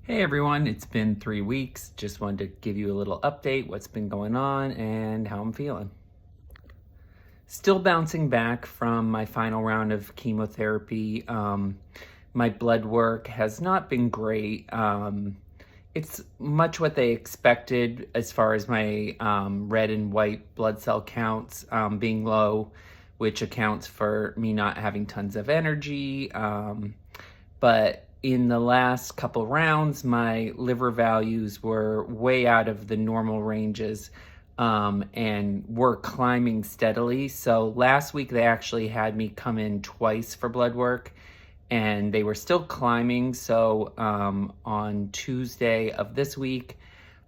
Hey everyone, it's been 3 weeks. Just wanted to give you a little update, what's been going on and how I'm feeling. Still bouncing back from my final round of chemotherapy. My blood work has not been great. It's much what they expected as far as my red and white blood cell counts being low, which accounts for me not having tons of energy. But in the last couple rounds, my liver values were way out of the normal ranges and were climbing steadily. So last week, they actually had me come in twice for blood work and they were still climbing. So on Tuesday of this week,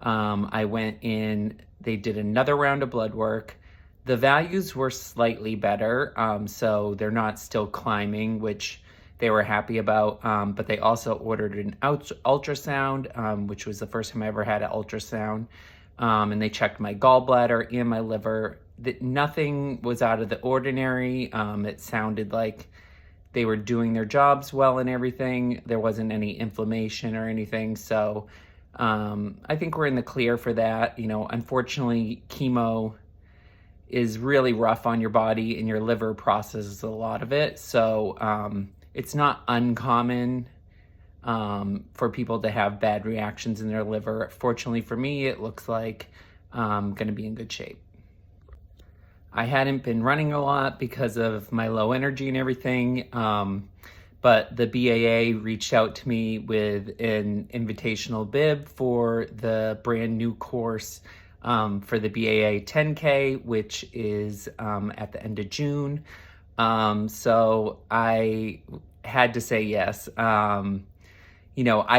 I went in, they did another round of blood work. The values were slightly better, so they're not still climbing, which they were happy about, but they also ordered an ultrasound, which was the first time I ever had an ultrasound, and they checked my gallbladder and my liver. Nothing was out of the ordinary. It sounded like they were doing their jobs well and everything. There wasn't any inflammation or anything, so I think we're in the clear for that. Unfortunately, chemo is really rough on your body and your liver processes a lot of it, so it's not uncommon for people to have bad reactions in their liver. Fortunately for me, it looks like I'm going to be in good shape. I hadn't been running a lot because of my low energy and everything, but the BAA reached out to me with an invitational bib for the brand new course for the BAA 10k, which is at the end of June. So I had to say yes. I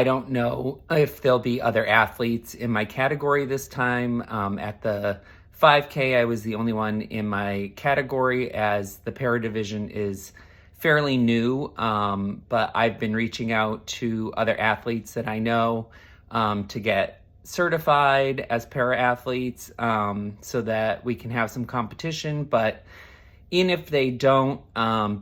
don't know if there'll be other athletes in my category this time. At the 5K, I was the only one in my category as the para division is fairly new. But I've been reaching out to other athletes that I know to get certified as para athletes so that we can have some competition. But even if they don't,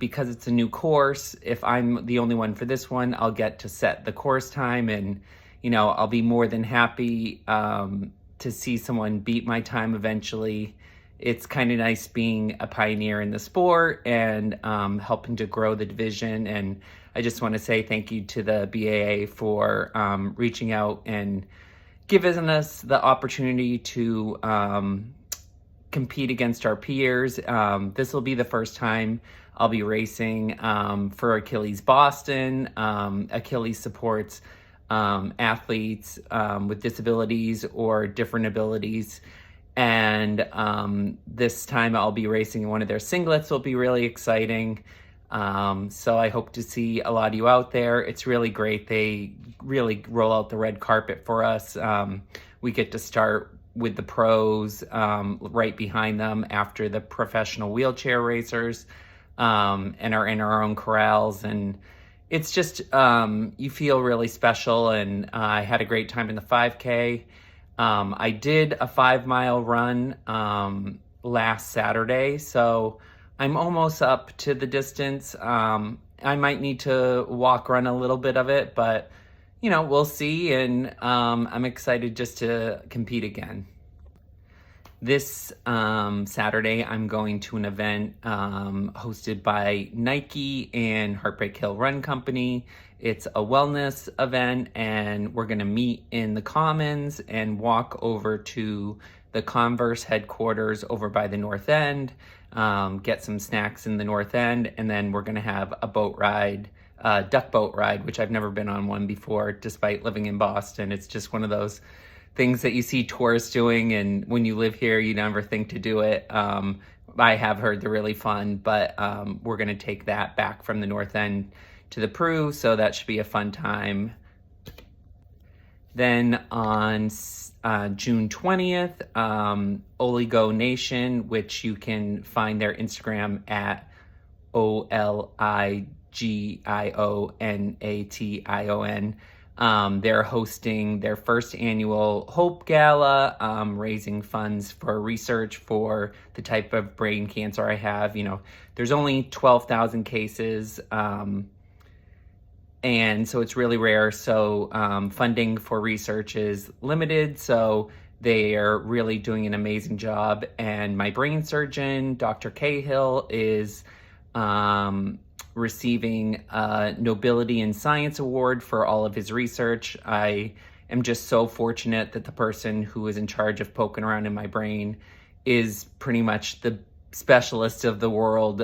because it's a new course, if I'm the only one for this one, I'll get to set the course time and, I'll be more than happy to see someone beat my time eventually. It's kind of nice being a pioneer in the sport and helping to grow the division. And I just want to say thank you to the BAA for reaching out and giving us the opportunity to compete against our peers. This will be the first time I'll be racing for Achilles Boston. Achilles supports athletes with disabilities or different abilities. And this time I'll be racing in one of their singlets. Will be really exciting. So I hope to see a lot of you out there. It's really great. They really roll out the red carpet for us. We get to start with the pros right behind them after the professional wheelchair racers and are in our own corrals. And it's just, you feel really special. And I had a great time in the 5K. I did a 5-mile run last Saturday, so I'm almost up to the distance. I might need to run a little bit of it, but we'll see, and I'm excited just to compete again. This Saturday, I'm going to an event hosted by Nike and Heartbreak Hill Run Company. It's a wellness event, and we're going to meet in the Commons and walk over to the Converse headquarters over by the North End, get some snacks in the North End, and then we're going to have a boat ride, duck boat ride, which I've never been on one before, despite living in Boston. It's just one of those things that you see tourists doing, and when you live here, you never think to do it. I have heard they're really fun, but we're going to take that back from the North End to the Peru, so that should be a fun time. Then on June 20th, Oligonation, which you can find their Instagram at Oligionation. They're hosting their first annual Hope Gala, raising funds for research for the type of brain cancer I have. There's only 12,000 cases and so it's really rare. So funding for research is limited, so they are really doing an amazing job. And my brain surgeon, Dr. Cahill, is receiving a Nobility in Science Award for all of his research. I am just so fortunate that the person who is in charge of poking around in my brain is pretty much the specialist of the world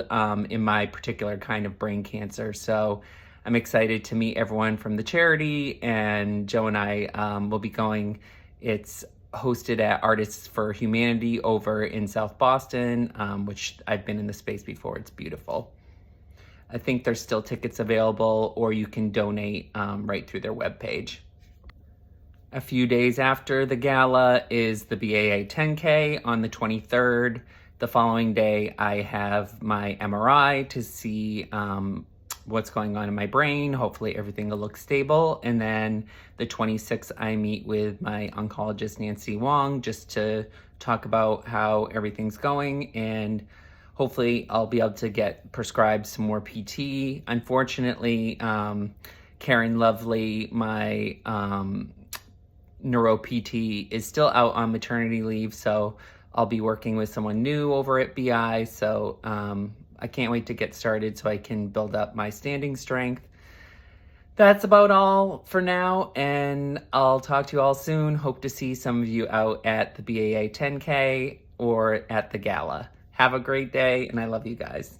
in my particular kind of brain cancer. So I'm excited to meet everyone from the charity, and Joe and I will be going. It's hosted at Artists for Humanity over in South Boston, which I've been in the space before. It's beautiful. I think there's still tickets available, or you can donate right through their webpage. A few days after the gala is the BAA 10k on the 23rd. The following day, I have my MRI to see what's going on in my brain. Hopefully everything will look stable. And then the 26th, I meet with my oncologist, Nancy Wong, just to talk about how everything's going. And hopefully I'll be able to get prescribed some more PT. Unfortunately, Karen Lovely, my neuro PT, is still out on maternity leave. So I'll be working with someone new over at BI. So I can't wait to get started so I can build up my standing strength. That's about all for now, and I'll talk to you all soon. Hope to see some of you out at the BAA 10K or at the gala. Have a great day, and I love you guys.